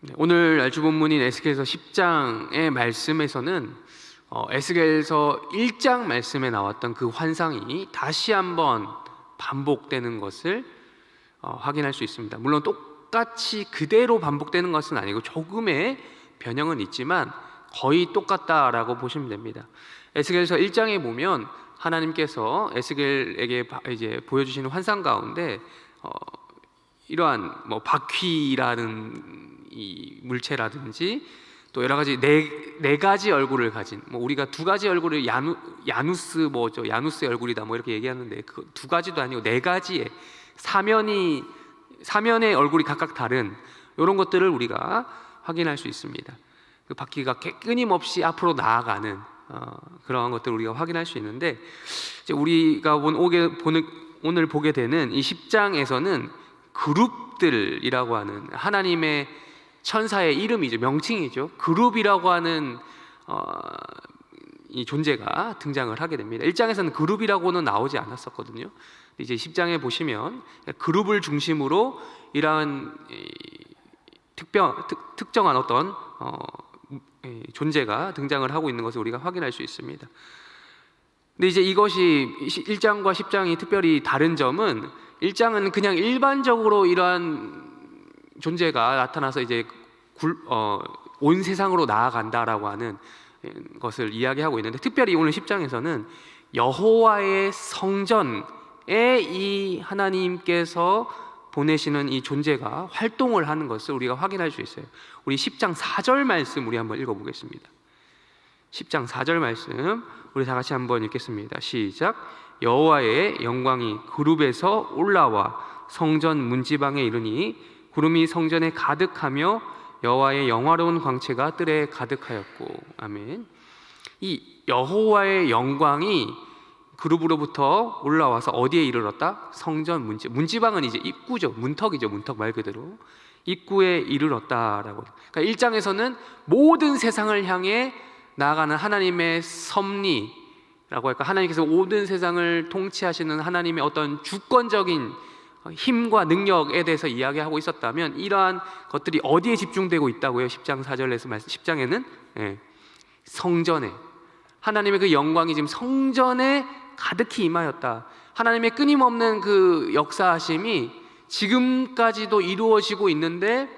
네, 오늘 알주 본문인 에스겔서 10장의 말씀에서는 에스겔서 1장 말씀에 나왔던 그 환상이 다시 한번 반복되는 것을 확인할 수 있습니다. 물론 똑같이 그대로 반복되는 것은 아니고 조금의 변형은 있지만 거의 똑같다라고 보시면 됩니다. 에스겔서 1장에 보면 하나님께서 에스겔에게 이제 보여주시는 환상 가운데 이러한 바퀴라는 이 물체라든지 또 여러 가지 네 가지 얼굴을 가진 우리가 두 가지 얼굴을 야누스의 얼굴이다 이렇게 얘기하는데 그 두 가지도 아니고 네 가지의 사면의 얼굴이 각각 다른 이런 것들을 우리가 확인할 수 있습니다. 그 바퀴가 끊임없이 앞으로 나아가는 그러한 것들을 우리가 확인할 수 있는데, 이제 우리가 오늘 보게 되는 이 10장에서는 그룹들이라고 하는 하나님의 천사의 이름이죠, 명칭이죠. 그룹이라고 하는 이 존재가 등장을 하게 됩니다. 1장에서는 그룹이라고는 나오지 않았었거든요. 이제 10장에 보시면 그룹을 중심으로 이러한 특정한 어떤 존재가 등장을 하고 있는 것을 우리가 확인할 수 있습니다. 근데 이제 이것이 1장과 10장이 특별히 다른 점은 1장은 그냥 일반적으로 이러한 존재가 나타나서 이제 온 세상으로 나아간다라고 하는 것을 이야기하고 있는데, 특별히 오늘 10장에서는 여호와의 성전에 이 하나님께서 보내시는 이 존재가 활동을 하는 것을 우리가 확인할 수 있어요. 우리 10장 4절 말씀 우리 한번 읽어보겠습니다. 10장 4절 말씀 우리 다 같이 한번 읽겠습니다. 시작. 여호와의 영광이 그룹에서 올라와 성전 문지방에 이르니 구름이 성전에 가득하며 여호와의 영화로운 광채가 뜰에 가득하였고. 아멘. 이 여호와의 영광이 그룹으로부터 올라와서 어디에 이르렀다? 성전 문지방은 이제 입구죠. 문턱이죠. 문턱 말 그대로 입구에 이르렀다라고. 그러니까 1장에서는 모든 세상을 향해 나아가는 하나님의 섭리라고 할까, 하나님께서 모든 세상을 통치하시는 하나님의 어떤 주권적인 힘과 능력에 대해서 이야기하고 있었다면, 이러한 것들이 어디에 집중되고 있다고요? 10장 4절에서 말씀 10장에는 성전에, 하나님의 그 영광이 지금 성전에 가득히 임하였다. 하나님의 끊임없는 그 역사하심이 지금까지도 이루어지고 있는데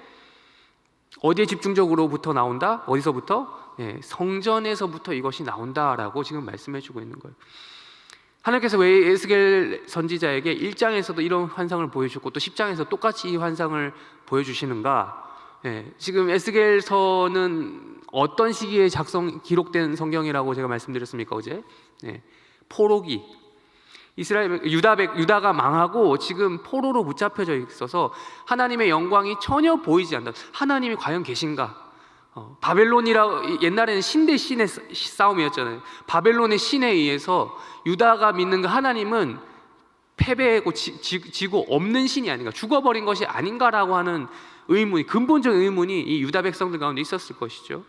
어디에 집중적으로부터 나온다? 어디서부터? 성전에서부터 이것이 나온다라고 지금 말씀해주고 있는 거예요. 하나님께서 왜 에스겔 선지자에게 1장에서도 이런 환상을 보여주고 또 10장에서 똑같이 이 환상을 보여주시는가? 지금 에스겔서는 어떤 시기에 기록된 성경이라고 제가 말씀드렸습니까 어제? 포로기, 유다가 망하고 지금 포로로 붙잡혀져 있어서 하나님의 영광이 전혀 보이지 않는다. 하나님이 과연 계신가? 옛날에는 신대 신의 싸움이었잖아요. 바벨론의 신에 의해서 유다가 믿는 그 하나님은 패배하고 지고 없는 신이 아닌가, 죽어버린 것이 아닌가라고 하는 근본적인 의문이 이 유다 백성들 가운데 있었을 것이죠.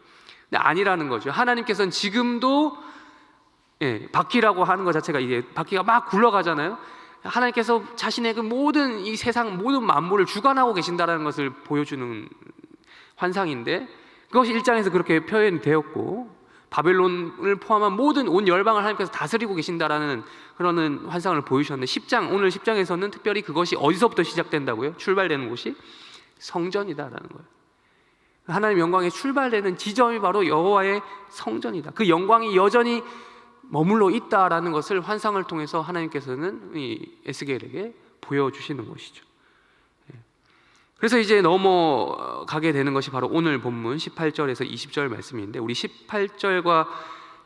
근데 아니라는 거죠. 하나님께서는 지금도 바퀴라고 하는 것 자체가, 이게 바퀴가 막 굴러가잖아요. 하나님께서 자신의 그 모든 이 세상 모든 만물을 주관하고 계신다라는 것을 보여주는 환상인데, 그것이 1장에서 그렇게 표현되었고, 바벨론을 포함한 모든 온 열방을 하나님께서 다스리고 계신다라는 그런 환상을 보여주셨는데, 오늘 10장에서는 특별히 그것이 어디서부터 시작된다고요? 출발되는 곳이 성전이다라는 거예요. 하나님의 영광이 출발되는 지점이 바로 여호와의 성전이다. 그 영광이 여전히 머물러 있다라는 것을 환상을 통해서 하나님께서는 이 에스겔에게 보여주시는 것이죠. 그래서 이제 넘어가게 되는 것이 바로 오늘 본문 18절에서 20절 말씀인데, 우리 18절과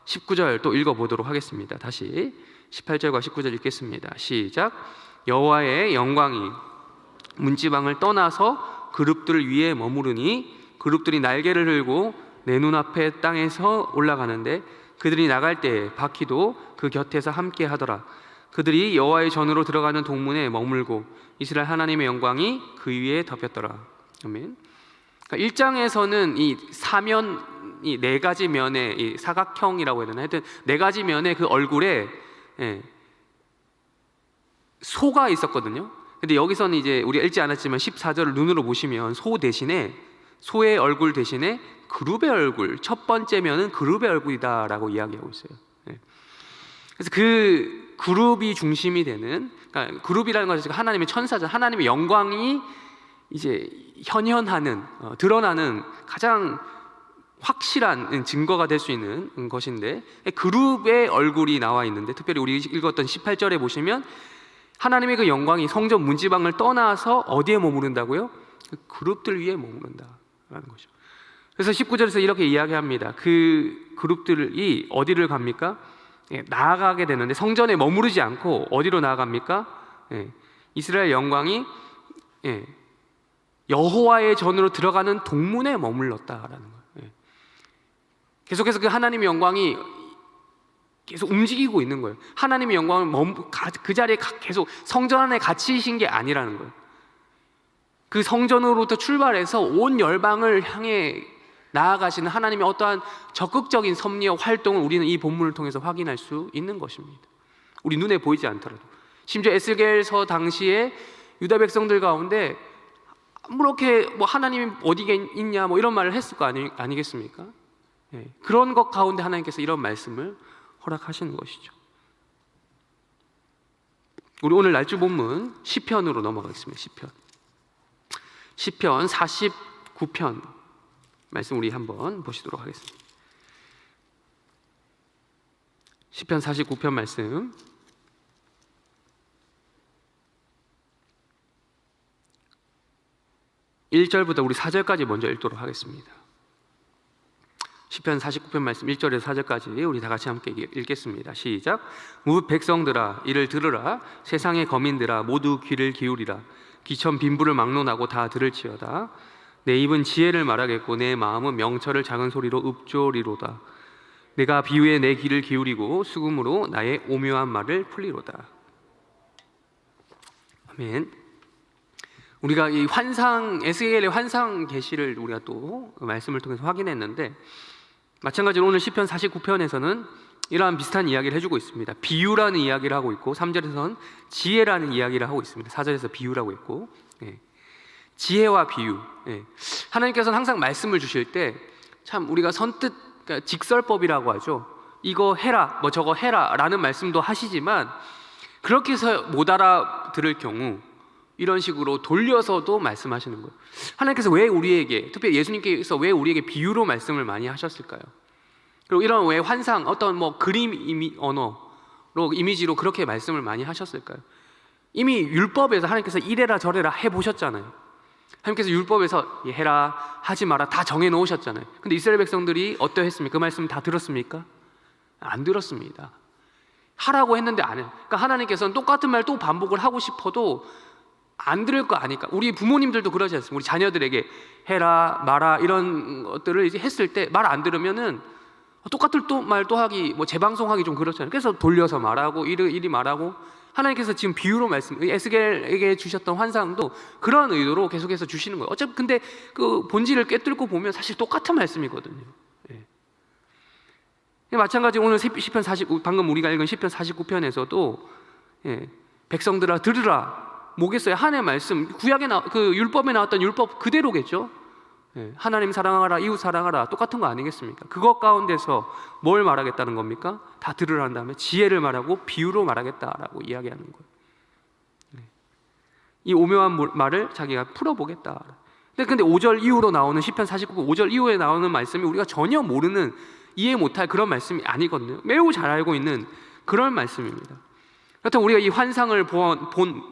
19절 또 읽어보도록 하겠습니다. 다시 18절과 19절 읽겠습니다. 시작. 여호와의 영광이 문지방을 떠나서 그룹들 위에 머무르니 그룹들이 날개를 들고 내 눈앞에 땅에서 올라가는데 그들이 나갈 때 바퀴도 그 곁에서 함께 하더라. 그들이 여호와의 전으로 들어가는 동문에 머물고 이스라엘 하나님의 영광이 그 위에 덮였더라. 아멘. 그러니까 1장에서는 이 사면, 이 네 가지 면의 이 사각형이라고 해야 되나, 하여튼 네 가지 면의 그 얼굴에 소가 있었거든요. 근데 여기서는 이제 우리가 읽지 않았지만 14절을 눈으로 보시면 소 대신에 소의 얼굴 대신에 그룹의 얼굴, 첫 번째면은 그룹의 얼굴이다라고 이야기하고 있어요. 예. 그래서 그 그룹이 중심이 되는, 그러니까 그룹이라는 것은 하나님의 천사죠. 하나님의 영광이 이제 현현하는, 드러나는 가장 확실한 증거가 될 수 있는 것인데, 그룹의 얼굴이 나와 있는데, 특별히 우리 읽었던 18절에 보시면 하나님의 그 영광이 성전 문지방을 떠나서 어디에 머무른다고요? 그 그룹들 위에 머무른다라는 거죠. 그래서 19절에서 이렇게 이야기합니다. 그 그룹들이 어디를 갑니까? 나아가게 되는데 성전에 머무르지 않고 어디로 나아갑니까? 이스라엘 영광이 여호와의 전으로 들어가는 동문에 머물렀다라는 거예요. 계속해서 그 하나님의 영광이 계속 움직이고 있는 거예요. 하나님의 영광을 그 자리에 계속 성전 안에 갇히신 게 아니라는 거예요. 그 성전으로부터 출발해서 온 열방을 향해 나아가시는 하나님의 어떠한 적극적인 섭리와 활동을 우리는 이 본문을 통해서 확인할 수 있는 것입니다. 우리 눈에 보이지 않더라도. 심지어 에스겔서 당시에 유다 백성들 가운데 그렇게 뭐 하나님이 어디에 있냐 뭐 이런 말을 했을 거 아니겠습니까? 그런 것 가운데 하나님께서 이런 말씀을 허락하시는 것이죠. 우리 오늘 날주 본문 시편으로 넘어가겠습니다. 시편 49편 말씀 우리 한번 보시도록 하겠습니다. 시편 49편 말씀 1절부터 우리 4절까지 먼저 읽도록 하겠습니다. 시편 49편 말씀 1절에서 4절까지 우리 다 같이 함께 읽겠습니다. 시작. 무 백성들아 이를 들으라. 세상의 거민들아 모두 귀를 기울이라. 기천 빈부를 막론하고 다 들을지어다. 내 입은 지혜를 말하겠고 내 마음은 명철을 작은 소리로 읊조리로다. 내가 비유에 내 귀를 기울이고 수금으로 나의 오묘한 말을 풀리로다. 아멘. 우리가 이 에스겔의 환상 계시를 우리가 또 말씀을 통해서 확인했는데, 마찬가지로 오늘 시편 49편에서는 이러한 비슷한 이야기를 해주고 있습니다. 비유라는 이야기를 하고 있고 3절에서는 지혜라는 이야기를 하고 있습니다. 4절에서 비유라고 했고, 지혜와 비유. 하나님께서는 항상 말씀을 주실 때 참 우리가 선뜻, 그러니까 직설법이라고 하죠. 이거 해라, 뭐 저거 해라 라는 말씀도 하시지만, 그렇게 해서 못 알아들을 경우 이런 식으로 돌려서도 말씀하시는 거예요. 하나님께서 왜 우리에게, 특별히 예수님께서 왜 우리에게 비유로 말씀을 많이 하셨을까요? 그리고 이런 왜 환상, 어떤 뭐 그림 언어로 이미지로 그렇게 말씀을 많이 하셨을까요? 이미 율법에서 하나님께서 이래라 저래라 해보셨잖아요. 하나님께서 율법에서 해라 하지 마라 다 정해놓으셨잖아요. 근데 이스라엘 백성들이 어떠했습니까? 그 말씀 다 들었습니까? 안 들었습니다. 하라고 했는데 안 해요. 그러니까 하나님께서는 똑같은 말 또 반복을 하고 싶어도 안 들을 거 아니까. 우리 부모님들도 그러지 않습니까? 우리 자녀들에게 해라 마라 이런 것들을 이제 했을 때 말 안 들으면은 똑같은 또 말 또 하기, 뭐 재방송하기 좀 그렇잖아요. 그래서 돌려서 말하고 이리 말하고. 하나님께서 지금 비유로 에스겔에게 주셨던 환상도 그런 의도로 계속해서 주시는 거예요. 어차피 근데 그 본질을 꿰뚫고 보면 사실 똑같은 말씀이거든요. 마찬가지로 오늘 시편 49, 방금 우리가 읽은 시편 49편에서도 백성들아 들으라. 뭐겠어요? 하나님의 말씀, 구약에 그 율법에 나왔던 율법 그대로겠죠. 하나님 사랑하라, 이웃 사랑하라, 똑같은 거 아니겠습니까? 그것 가운데서 뭘 말하겠다는 겁니까? 다 들으라는 다음에 지혜를 말하고 비유로 말하겠다라고 이야기하는 거예요. 이 오묘한 말을 자기가 풀어보겠다. 근데 5절 이후로 나오는 시편 49편 5절 이후에 나오는 말씀이 우리가 전혀 모르는, 이해 못할 그런 말씀이 아니거든요. 매우 잘 알고 있는 그런 말씀입니다. 여튼 우리가 이 환상을 본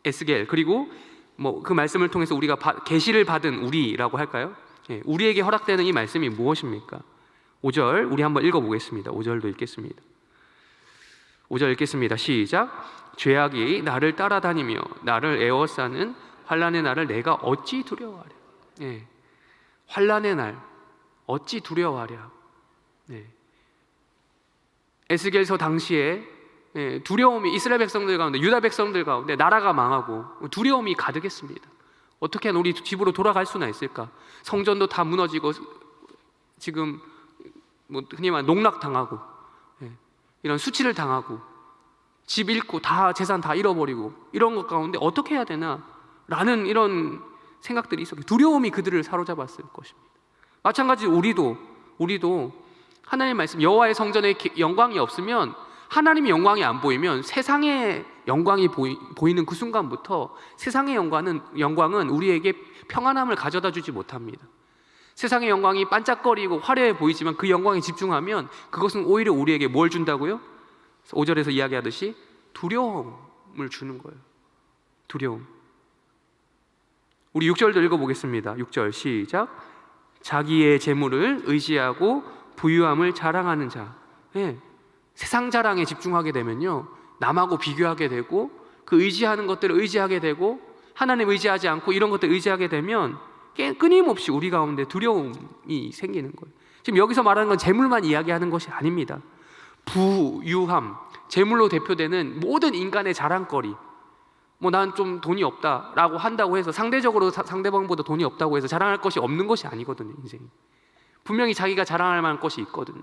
에스겔, 그리고 뭐 그 말씀을 통해서 우리가 계시를 받은 우리라고 할까요? 우리에게 허락되는 이 말씀이 무엇입니까? 5절 우리 한번 읽어보겠습니다. 5절도 읽겠습니다. 5절 읽겠습니다. 시작. 죄악이 나를 따라다니며 나를 에워싸는 환난의 날을 내가 어찌 두려워하랴. 환난의 날 어찌 두려워하랴. 에스겔서 당시에 두려움이 이스라엘 백성들 가운데, 유다 백성들 가운데 나라가 망하고 두려움이 가득했습니다. 어떻게 하면 우리 집으로 돌아갈 수나 있을까? 성전도 다 무너지고 지금 뭐 흔히 말하는 농락당하고 이런 수치를 당하고 집 잃고 다 재산 다 잃어버리고 이런 것 가운데 어떻게 해야 되나? 라는 이런 생각들이 있었고 두려움이 그들을 사로잡았을 것입니다. 마찬가지로 우리도 하나님 말씀 여호와의 성전에 영광이 없으면, 하나님의 영광이 안 보이면 세상의 영광이 보이는 그 순간부터 세상의 영광은 우리에게 평안함을 가져다 주지 못합니다. 세상의 영광이 반짝거리고 화려해 보이지만 그 영광에 집중하면 그것은 오히려 우리에게 뭘 준다고요? 5절에서 이야기하듯이 두려움을 주는 거예요. 두려움. 우리 6절도 읽어보겠습니다. 6절 시작. 자기의 재물을 의지하고 부유함을 자랑하는 자. 세상 자랑에 집중하게 되면요, 남하고 비교하게 되고 그 의지하는 것들을 의지하게 되고 하나님 의지하지 않고 이런 것들 의지하게 되면 끊임없이 우리 가운데 두려움이 생기는 거예요. 지금 여기서 말하는 건 재물만 이야기하는 것이 아닙니다. 부유함, 재물로 대표되는 모든 인간의 자랑거리, 난 좀 돈이 없다라고 한다고 해서 상대적으로 상대방보다 돈이 없다고 해서 자랑할 것이 없는 것이 아니거든요. 인생이 분명히 자기가 자랑할 만한 것이 있거든요.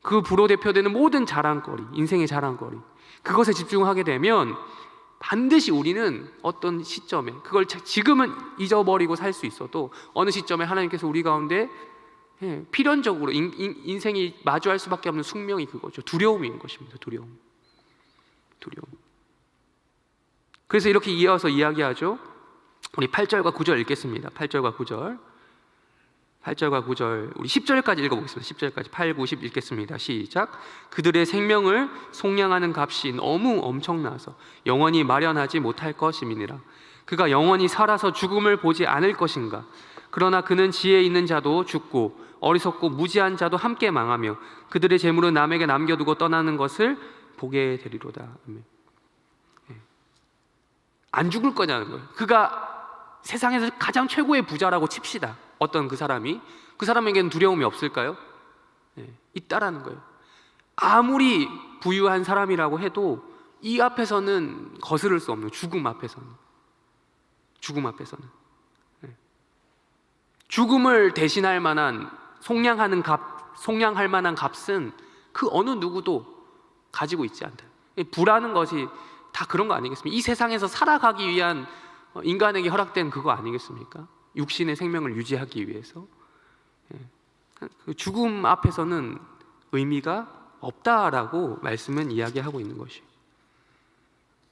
그 부로 대표되는 모든 자랑거리, 인생의 자랑거리, 그것에 집중하게 되면 반드시 우리는 어떤 시점에, 그걸 지금은 잊어버리고 살 수 있어도 어느 시점에 하나님께서 우리 가운데 필연적으로 인생이 마주할 수밖에 없는 숙명이 그거죠. 두려움인 것입니다. 두려움. 그래서 이렇게 이어서 이야기하죠. 우리 8절과 9절 읽겠습니다. 8절과 9절 우리 10절까지 읽어보겠습니다. 10절까지 8, 9, 10 읽겠습니다. 시작. 그들의 생명을 속량하는 값이 너무 엄청나서 영원히 마련하지 못할 것임이니라. 그가 영원히 살아서 죽음을 보지 않을 것인가. 그러나 그는 지혜 있는 자도 죽고 어리석고 무지한 자도 함께 망하며 그들의 재물은 남에게 남겨두고 떠나는 것을 보게 되리로다. 안 죽을 거냐는 거예요. 그가 세상에서 가장 최고의 부자라고 칩시다. 어떤 그 사람에게는 두려움이 없을까요? 있다라는 거예요. 아무리 부유한 사람이라고 해도 이 앞에서는 거스를 수 없는 죽음 앞에서는 죽음을 대신할 만한 속량할 만한 값은 그 어느 누구도 가지고 있지 않다. 부라는 것이 다 그런 거 아니겠습니까? 이 세상에서 살아가기 위한 인간에게 허락된 그거 아니겠습니까? 육신의 생명을 유지하기 위해서. 그 죽음 앞에서는 의미가 없다라고 말씀은 이야기하고 있는 것이에요.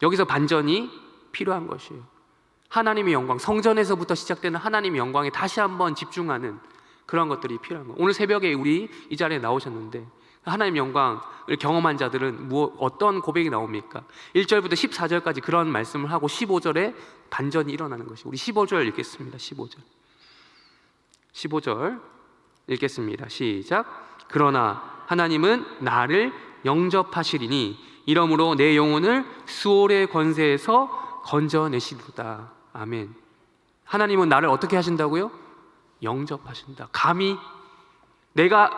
여기서 반전이 필요한 것이에요. 하나님의 영광, 성전에서부터 시작되는 하나님의 영광에 다시 한번 집중하는 그런 것들이 필요한 거예요. 오늘 새벽에 우리 이 자리에 나오셨는데 하나님의 영광을 경험한 자들은 어떤 고백이 나옵니까? 1절부터 14절까지 그런 말씀을 하고 15절에 반전이 일어나는 것이. 우리 15절 읽겠습니다. 15절 읽겠습니다. 시작. 그러나 하나님은 나를 영접하시리니 이러므로 내 영혼을 수월의 권세에서 건져내시리로다. 아멘. 하나님은 나를 어떻게 하신다고요? 영접하신다. 감히 내가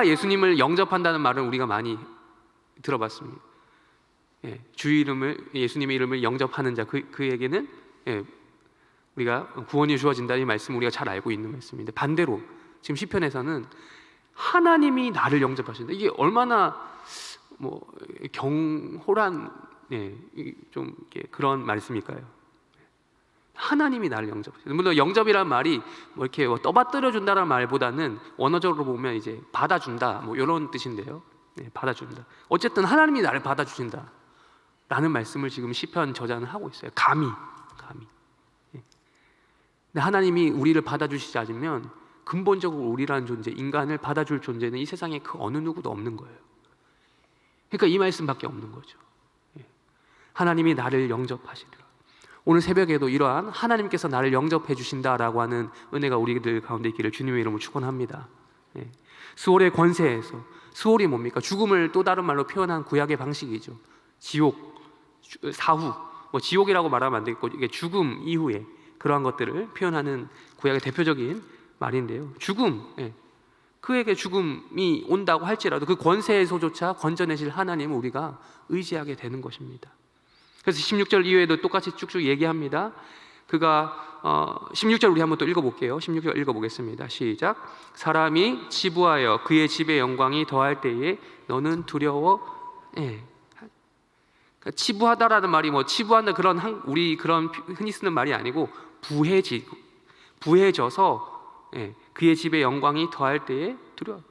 예수님을 영접한다는 말은 우리가 많이 들어봤습니다. 예수님의 이름을 영접하는 자, 그에게는 우리가 구원이 주어진다, 이 말씀 우리가 잘 알고 있는 말씀인데, 반대로 지금 시편에서는 하나님이 나를 영접하신다. 이게 얼마나 경홀한 좀 그런 말씀일까요? 하나님이 나를 영접하신다. 물론 영접이란 말이 이렇게 떠받들어 준다는 말보다는 원어적으로 보면 이제 받아준다, 이런 뜻인데요. 받아준다. 어쨌든 하나님이 나를 받아주신다 라는 말씀을 지금 시편 저자는 하고 있어요. 감히. 근데 하나님이 우리를 받아주시지 않으면 근본적으로 우리라는 존재, 인간을 받아줄 존재는 이 세상에 그 어느 누구도 없는 거예요. 그러니까 이 말씀밖에 없는 거죠. 하나님이 나를 영접하시리라. 오늘 새벽에도 이러한 하나님께서 나를 영접해 주신다라고 하는 은혜가 우리들 가운데 있기를 주님의 이름으로 축원합니다. 수월의 권세에서, 수월이 뭡니까? 죽음을 또 다른 말로 표현한 구약의 방식이죠. 지옥, 사후, 지옥이라고 말하면 안 되겠고, 이게 죽음 이후에 그러한 것들을 표현하는 구약의 대표적인 말인데요. 죽음, 그에게 죽음이 온다고 할지라도 그 권세에서조차 건져내실 하나님을 우리가 의지하게 되는 것입니다. 그래서 16절 이후에도 똑같이 쭉쭉 얘기합니다. 그가 16절 우리 한번 또 읽어볼게요. 16절 읽어보겠습니다. 시작. 사람이 지부하여 그의 집의 영광이 더할 때에 너는 두려워. 그러니까 치부하다라는 말이 뭐 치부한다 그런 우리 그런 흔히 쓰는 말이 아니고 부해져서 그의 집의 영광이 더할 때에 두려워.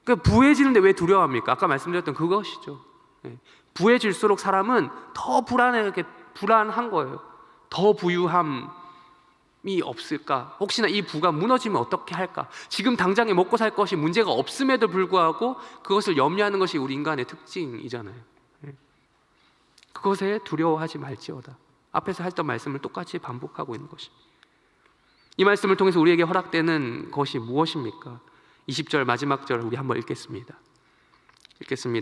그러니까 부해지는데 왜 두려워합니까? 아까 말씀드렸던 그것이죠. 부해질수록 사람은 더 불안한 거예요. 더 부유함이 없을까? 혹시나 이 부가 무너지면 어떻게 할까? 지금 당장에 먹고 살 것이 문제가 없음에도 불구하고 그것을 염려하는 것이 우리 인간의 특징이잖아요. 그것에 두려워하지 말지어다. 앞에서 했던 말씀을 똑같이 반복하고 있는 것입니다. 이 말씀을 통해서 우리에게 허락되는 것이 무엇입니까? 20절 마지막 절 우리 한번 읽겠습니다.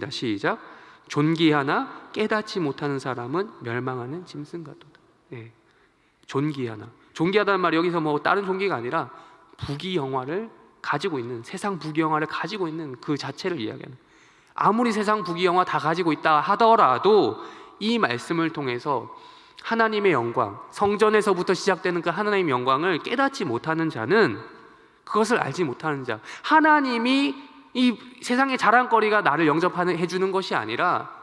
시작. 존귀하나 깨닫지 못하는 사람은 멸망하는 짐승 같도다. 존귀하다는 말이 여기서 뭐 다른 존귀가 아니라 부귀영화를 가지고 있는, 세상 부귀영화를 가지고 있는 그 자체를 이야기하는. 아무리 세상 부귀영화 다 가지고 있다 하더라도 이 말씀을 통해서 하나님의 영광, 성전에서부터 시작되는 그 하나님의 영광을 깨닫지 못하는 자는, 그것을 알지 못하는 자, 하나님이 이 세상의 자랑거리가 나를 영접해 주는 것이 아니라,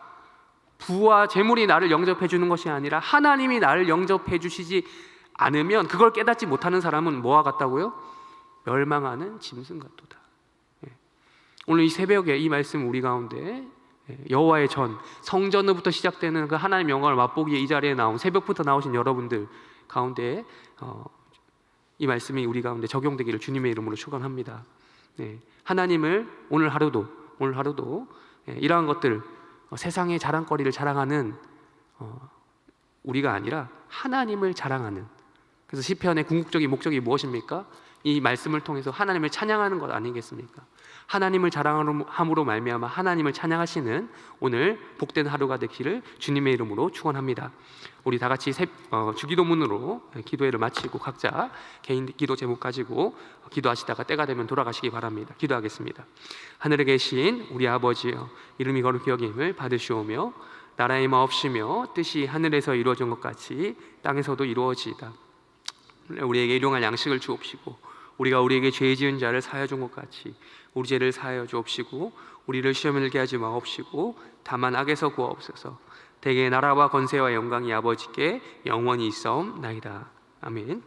부와 재물이 나를 영접해 주는 것이 아니라 하나님이 나를 영접해 주시지 않으면 그걸 깨닫지 못하는 사람은 뭐와 같다고요? 멸망하는 짐승 같도다. 오늘 이 새벽에 이 말씀 우리 가운데 여호와의 전, 성전으로부터 시작되는 그 하나님 영광을 맛보기에 이 자리에 나온, 새벽부터 나오신 여러분들 가운데 이 말씀이 우리 가운데 적용되기를 주님의 이름으로 축원합니다. 하나님을 오늘 하루도 이러한 것들, 세상의 자랑거리를 자랑하는 우리가 아니라 하나님을 자랑하는, 그래서 시편의 궁극적인 목적이 무엇입니까? 이 말씀을 통해서 하나님을 찬양하는 것 아니겠습니까? 하나님을 자랑함으로 말미암아 하나님을 찬양하시는 오늘 복된 하루가 되기를 주님의 이름으로 축원합니다. 우리 다 같이 주기도문으로 기도회를 마치고 각자 개인 기도 제목 가지고 기도하시다가 때가 되면 돌아가시기 바랍니다. 기도하겠습니다. 하늘에 계신 우리 아버지여, 이름이 거룩히 여김을 받으시오며 나라의 마옵시며 뜻이 하늘에서 이루어진 것 같이 땅에서도 이루어지이다. 우리에게 일용할 양식을 주옵시고 우리가 우리에게 죄 지은 자를 사하여 준 것 같이 우리 죄를 사하여 주옵시고 우리를 시험에 들게 하지 마옵시고 다만 악에서 구하옵소서. 대개 나라와 권세와 영광이 아버지께 영원히 있사옵나이다. 아멘.